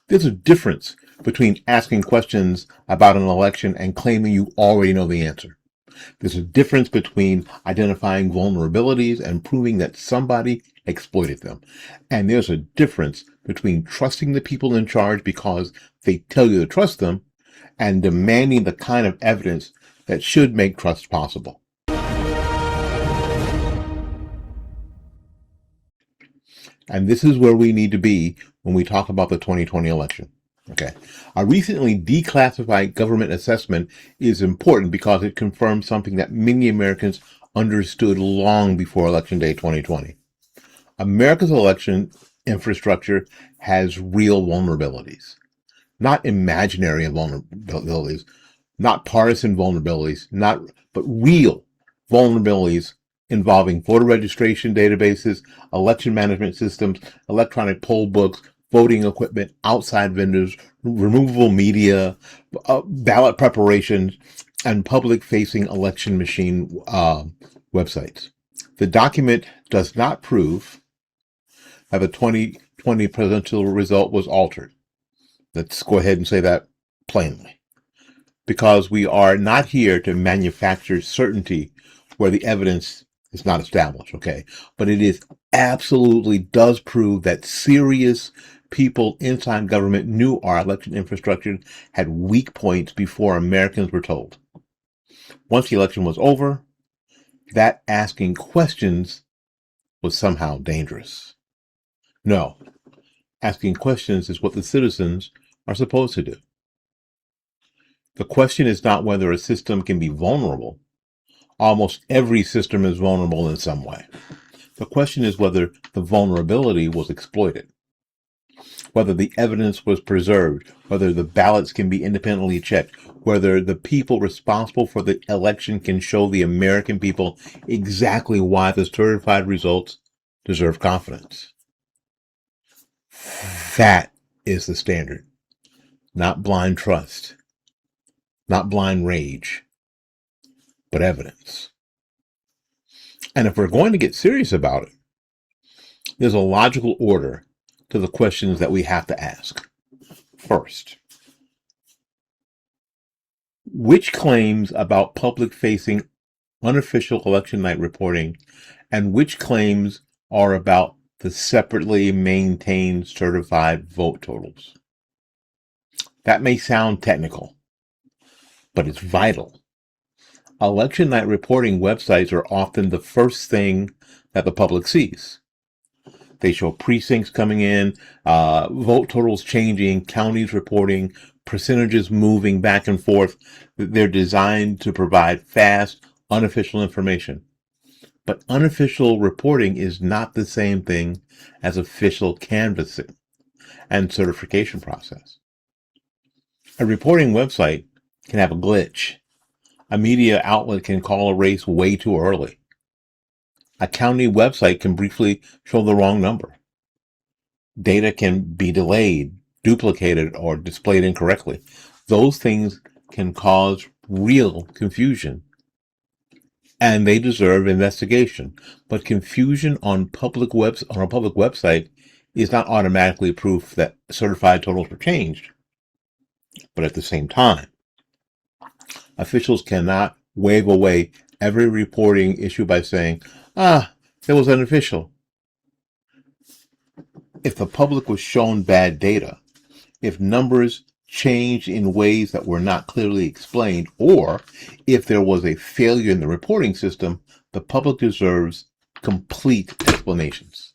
There's a difference between asking questions about an election and claiming you already know the answer. There's a difference between identifying vulnerabilities and proving that somebody exploited them. And there's a difference between trusting the people in charge because they tell you to trust them and demanding the kind of evidence that should make trust possible. And this is where we need to be when we talk about the 2020 election. Okay. A recently declassified government assessment is important because it confirms something that many Americans understood long before Election Day 2020. America's election infrastructure has real vulnerabilities, not imaginary vulnerabilities, not partisan vulnerabilities, but real vulnerabilities involving voter registration databases, election management systems, electronic poll books, voting equipment, outside vendors, removable media, ballot preparations, and public-facing election machine websites. The document does not prove that the 2020 presidential result was altered. Let's go ahead and say that plainly. Because we are not here to manufacture certainty where the evidence is not established, okay? But it is absolutely does prove that serious people inside government knew our election infrastructure had weak points before Americans were told. Once the election was over, that asking questions was somehow dangerous. No, asking questions is what the citizens are supposed to do. The question is not whether a system can be vulnerable. Almost every system is vulnerable in some way. The question is whether the vulnerability was exploited, whether the evidence was preserved, whether the ballots can be independently checked, whether the people responsible for the election can show the American people exactly why the certified results deserve confidence. That is the standard, not blind trust, not blind rage, but evidence. And if we're going to get serious about it, there's a logical order to the questions that we have to ask. First, which claims about public-facing unofficial election night reporting and which claims are about the separately maintained certified vote totals? That may sound technical, but it's vital. Election night reporting websites are often the first thing that the public sees. They show precincts coming in, vote totals changing, counties reporting, percentages moving back and forth. They're designed to provide fast, unofficial information. But unofficial reporting is not the same thing as official canvassing and certification process. A reporting website can have a glitch. A media outlet can call a race way too early. A county website can briefly show the wrong number. Data can be delayed, duplicated, or displayed incorrectly. Those things can cause real confusion, and they deserve investigation. But confusion on a public website is not automatically proof that certified totals were changed. But at the same time, officials cannot wave away every reporting issue by saying, that was unofficial. If the public was shown bad data, if numbers changed in ways that were not clearly explained, or if there was a failure in the reporting system, the public deserves complete explanations.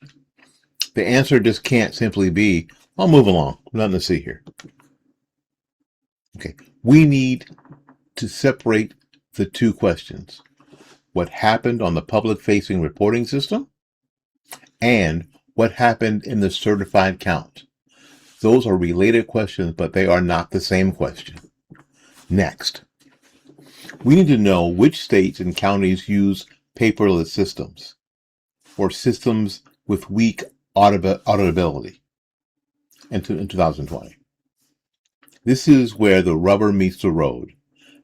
The answer just can't simply be, I'll move along, nothing to see here. Okay, we need to separate the two questions. What happened on the public-facing reporting system and what happened in the certified count. Those are related questions, but they are not the same question. Next, we need to know which states and counties use paperless systems or systems with weak auditability in 2020. This is where the rubber meets the road.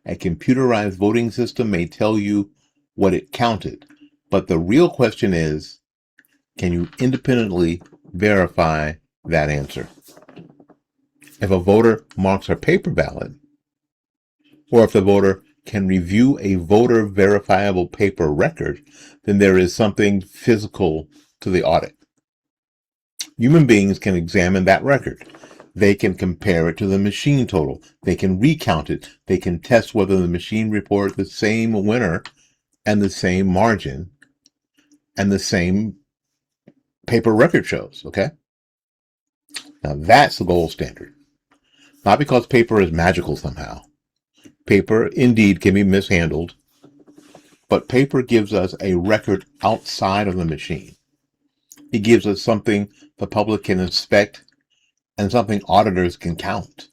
A computerized voting system may tell you what it counted, but the real question is, can you independently verify that answer? If a voter marks a paper ballot, or if the voter can review a voter verifiable paper record, then there is something physical to the audit. Human beings can examine that record. They can compare it to the machine total. They can recount it. They can test whether the machine reported the same winner and the same margin and the same paper record shows. Okay? Now that's the gold standard. Not because paper is magical somehow. Paper indeed can be mishandled, but paper gives us a record outside of the machine. It gives us something the public can inspect and something auditors can count.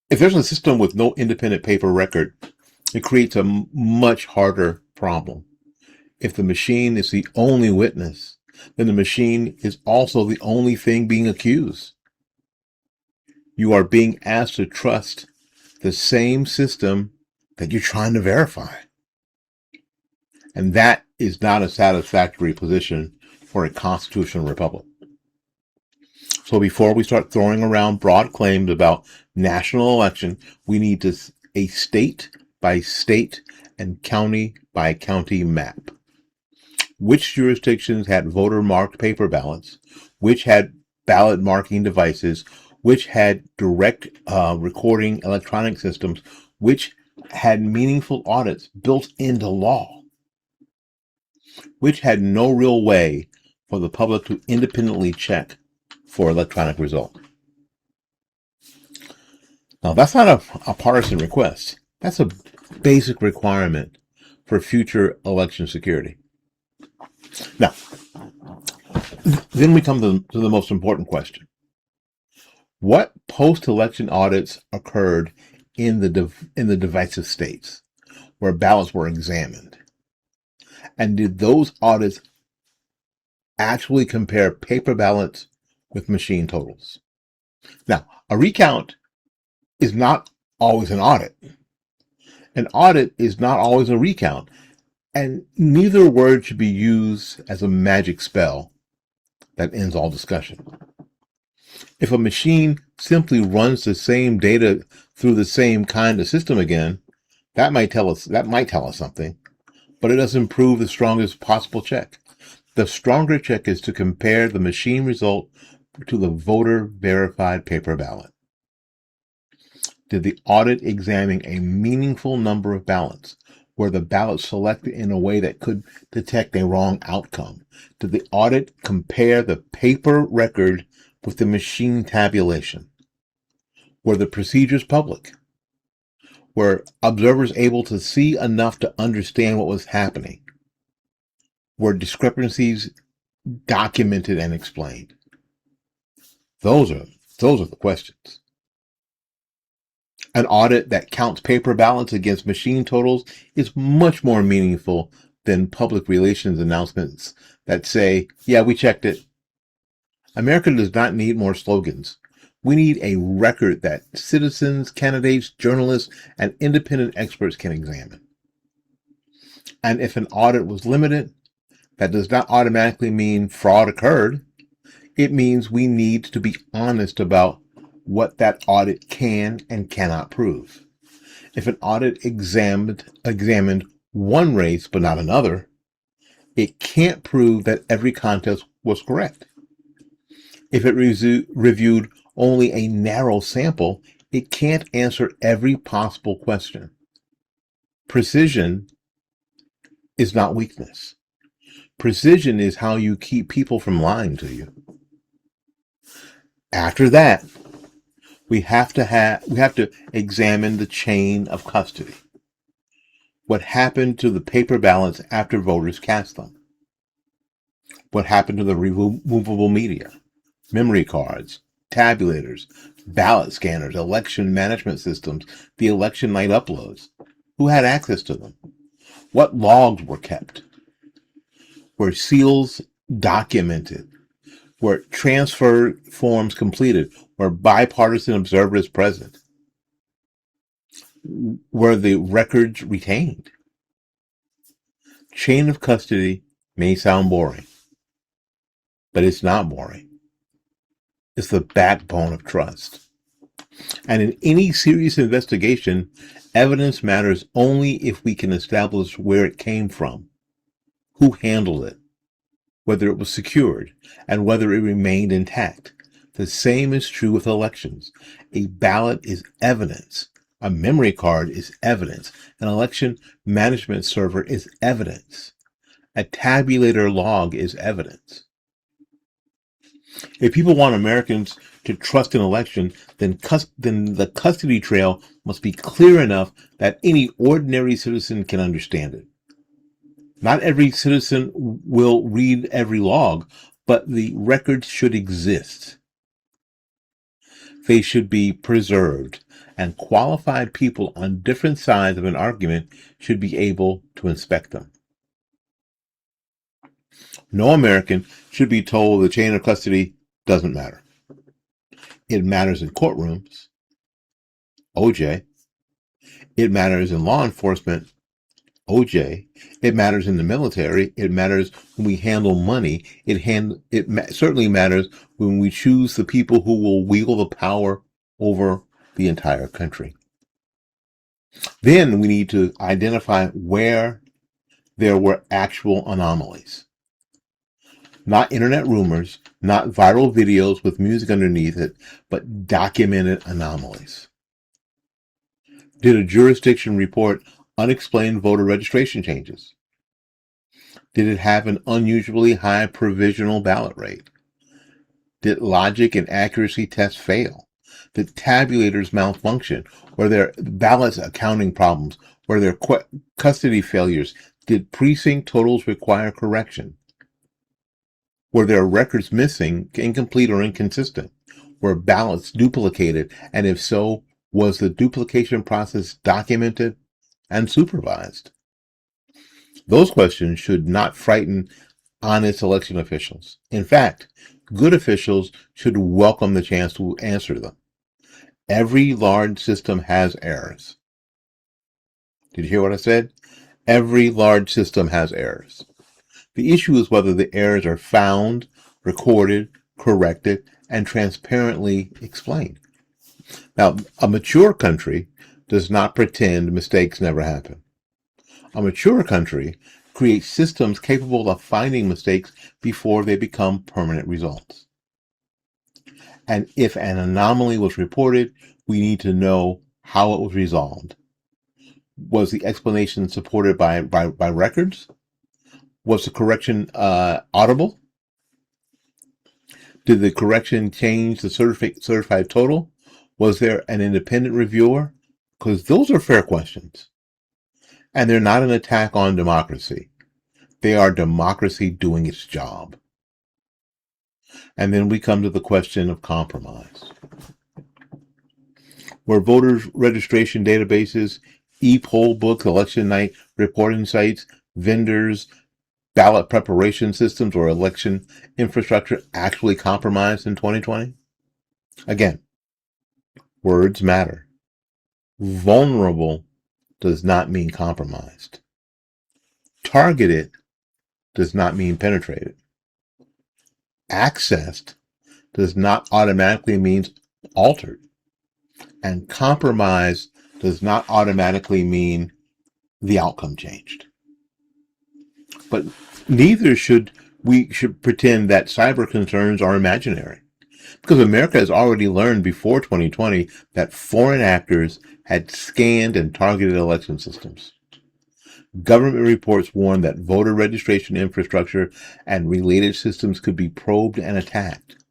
If there's a system with no independent paper record, it creates a much harder problem. If the machine is the only witness, then the machine is also the only thing being accused. You are being asked to trust the same system that you're trying to verify. And that is not a satisfactory position for a constitutional republic. So before we start throwing around broad claims about national election, we need a state by state and county by county map. Which jurisdictions had voter marked paper ballots, which had ballot marking devices, which had direct recording electronic systems, which had meaningful audits built into law, which had no real way for the public to independently check for electronic result. Now, that's not a partisan request. That's a basic requirement for future election security. Now, then we come to the most important question. What post-election audits occurred in the divisive states where ballots were examined? And did those audits actually compare paper ballots with machine totals? Now, a recount is not always an audit. An audit is not always a recount, and neither word should be used as a magic spell that ends all discussion. If a machine simply runs the same data through the same kind of system again, that might tell us something, but it doesn't prove the strongest possible check. The stronger check is to compare the machine result to the voter verified paper ballot. Did the audit examine a meaningful number of ballots? Were the ballots selected in a way that could detect a wrong outcome? Did the audit compare the paper record with the machine tabulation? Were the procedures public? Were observers able to see enough to understand what was happening? Were discrepancies documented and explained? Those are the questions. An audit that counts paper ballots against machine totals is much more meaningful than public relations announcements that say, yeah, we checked it. America does not need more slogans. We need a record that citizens, candidates, journalists, and independent experts can examine. And if an audit was limited, that does not automatically mean fraud occurred. It means we need to be honest about what that audit can and cannot prove. If an audit examined one race but not another, it can't prove that every contest was correct. If it reviewed only a narrow sample, it can't answer every possible question. Precision is not weakness. Precision is how you keep people from lying to you. After that, we have to examine the chain of custody. What happened to the paper ballots after voters cast them? What happened to the removable media, memory cards, tabulators, ballot scanners, election management systems, the election night uploads? Who had access to them? What logs were kept? Were seals documented? Were transfer forms completed? Were bipartisan observers present? Were the records retained? Chain of custody may sound boring, but it's not boring. is the backbone of trust. And in any serious investigation, evidence matters only if we can establish where it came from, who handled it, whether it was secured, and whether it remained intact. The same is true with elections. A ballot is evidence. A memory card is evidence. An election management server is evidence. A tabulator log is evidence. If people want Americans to trust an election, then the custody trail must be clear enough that any ordinary citizen can understand it. Not every citizen will read every log, but the records should exist. They should be preserved, and qualified people on different sides of an argument should be able to inspect them. No American should be told the chain of custody doesn't matter. It matters in courtrooms, OJ. It matters in law enforcement, OJ. It matters in the military. It matters when we handle money. It certainly matters when we choose the people who will wield the power over the entire country. Then we need to identify where there were actual anomalies. Not internet rumors, not viral videos with music underneath it, but documented anomalies. Did a jurisdiction report unexplained voter registration changes? Did it have an unusually high provisional ballot rate? Did logic and accuracy tests fail? Did tabulators malfunction? Were there ballots accounting problems? Were there custody failures? Did precinct totals require correction? Were there records missing, incomplete, or inconsistent? Were ballots duplicated? And if so, was the duplication process documented and supervised? Those questions should not frighten honest election officials. In fact, good officials should welcome the chance to answer them. Every large system has errors. Did you hear what I said? Every large system has errors. The issue is whether the errors are found, recorded, corrected, and transparently explained. Now, a mature country does not pretend mistakes never happen. A mature country creates systems capable of finding mistakes before they become permanent results. And if an anomaly was reported, we need to know how it was resolved. Was the explanation supported by records? Was the correction audible? Did the correction change the certified total? Was there an independent reviewer? Because those are fair questions. And they're not an attack on democracy. They are democracy doing its job. And then we come to the question of compromise. Were voters' registration databases, e-poll books, election night reporting sites, vendors, ballot preparation systems, or election infrastructure actually compromised in 2020? Again, words matter. Vulnerable does not mean compromised. Targeted does not mean penetrated. Accessed does not automatically mean altered. And compromise does not automatically mean the outcome changed. But neither should we pretend that cyber concerns are imaginary. Because America has already learned before 2020 that foreign actors had scanned and targeted election systems. Government reports warned that voter registration infrastructure and related systems could be probed and attacked.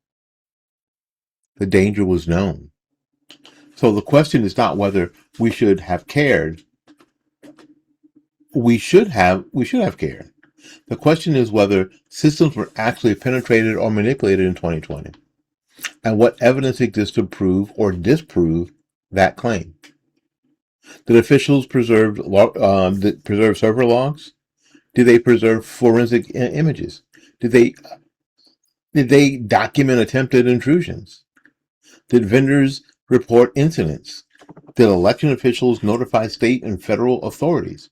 The danger was known. So the question is not whether we should have cared. We should have cared. The question is whether systems were actually penetrated or manipulated in 2020, and what evidence exists to prove or disprove that claim. Did officials preserve server logs? Did they preserve forensic images? Did they document attempted intrusions? Did vendors report incidents? Did election officials notify state and federal authorities?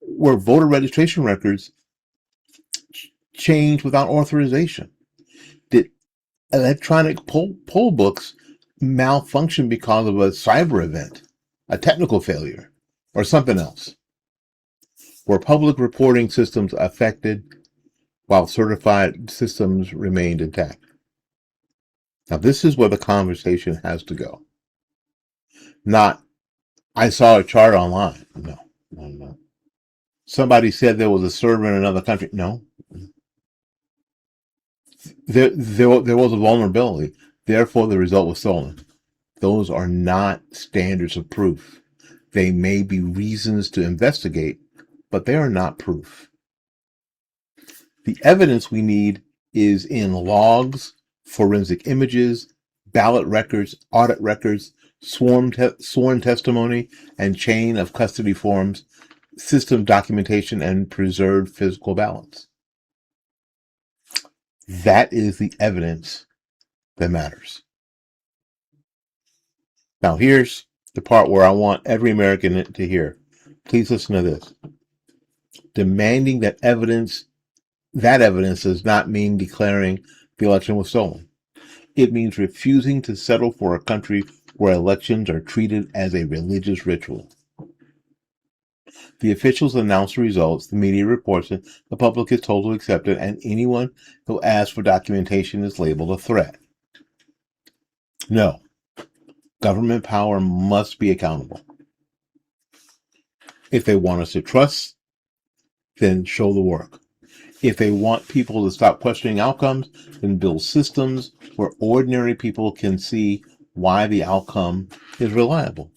Were voter registration records changed without authorization? Did Electronic poll books malfunction because of a cyber event, a technical failure, or something else. Were public reporting systems affected while certified systems remained intact? Now, this is where the conversation has to go. Not, I saw a chart online. No, no, no. Somebody said there was a server in another country. No. There was a vulnerability. Therefore, the result was stolen. Those are not standards of proof. They may be reasons to investigate, but they are not proof. The evidence we need is in logs, forensic images, ballot records, audit records, sworn testimony, and chain of custody forms, system documentation, and preserved physical ballots. That is the evidence that matters. Now, here's the part where I want every American to hear. Please listen to this. Demanding that evidence does not mean declaring the election was stolen. It means refusing to settle for a country where elections are treated as a religious ritual. The officials announce the results, the media reports it, the public is told to accept it, and anyone who asks for documentation is labeled a threat. No. Government power must be accountable. If they want us to trust, then show the work. If they want people to stop questioning outcomes, then build systems where ordinary people can see why the outcome is reliable.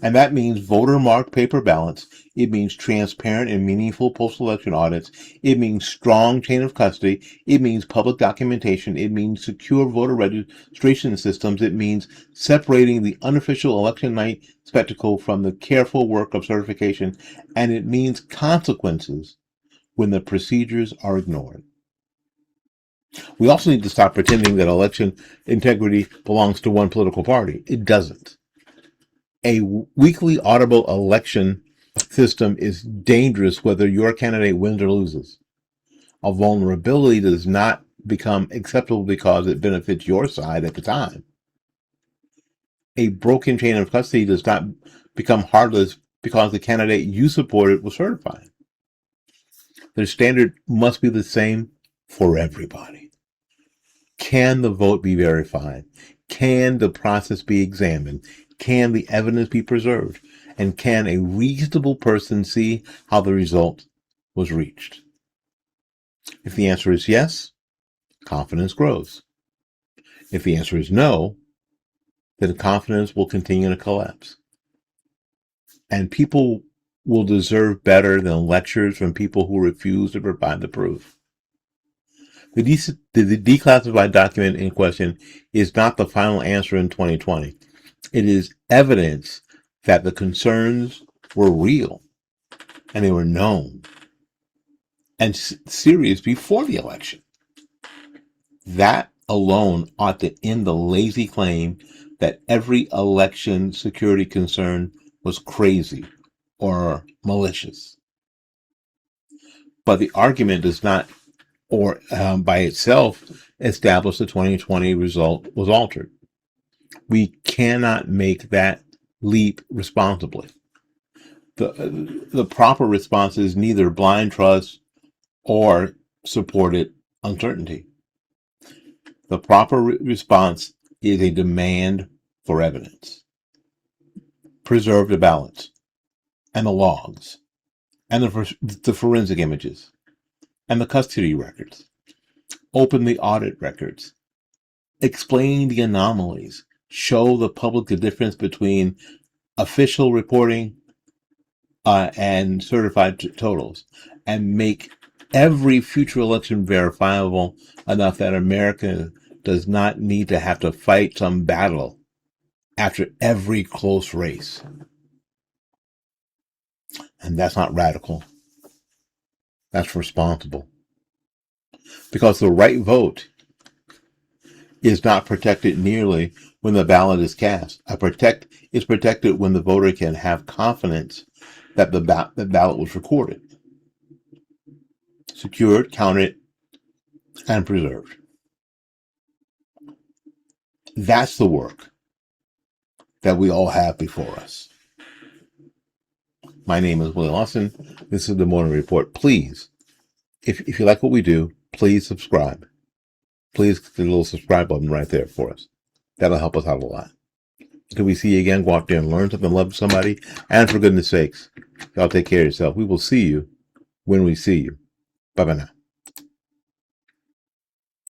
And that means voter-marked paper ballots. It means transparent and meaningful post-election audits. It means strong chain of custody. It means public documentation. It means secure voter registration systems. It means separating the unofficial election night spectacle from the careful work of certification. And it means consequences when the procedures are ignored. We also need to stop pretending that election integrity belongs to one political party. It doesn't. A weekly audible election system is dangerous whether your candidate wins or loses. A vulnerability does not become acceptable because it benefits your side at the time. A broken chain of custody does not become heartless because the candidate you supported was certified. The standard must be the same for everybody. Can the vote be verified? Can the process be examined? Can the evidence be preserved? And can a reasonable person see how the result was reached? If the answer is yes, confidence grows. If the answer is no, then confidence will continue to collapse. And people will deserve better than lectures from people who refuse to provide the proof. The declassified document in question is not the final answer in 2020. It is evidence that the concerns were real and they were known and serious before the election. That alone ought to end the lazy claim that every election security concern was crazy or malicious. But the argument does not, or by itself, establish the 2020 result was altered. We cannot make that leap responsibly. The proper response is neither blind trust or supported uncertainty. The proper response is a demand for evidence. Preserve the ballots and the logs and the forensic images and the custody records. Open the audit records. Explain the anomalies. Show the public the difference between official reporting and certified totals, and make every future election verifiable enough that America does not need to have to fight some battle after every close race. And that's not radical. That's responsible. Because the right vote is not protected nearly when the ballot is cast. It's protected when the voter can have confidence that the ballot was recorded, secured, counted, and preserved. That's the work that we all have before us. My name is Willie Lawson. This is the Morning Report. Please, if you like what we do, please subscribe. Please click the little subscribe button right there for us. That'll help us out a lot. Until we see you again, go out there and learn something, love somebody, and for goodness sakes, y'all take care of yourself. We will see you when we see you. Bye-bye now.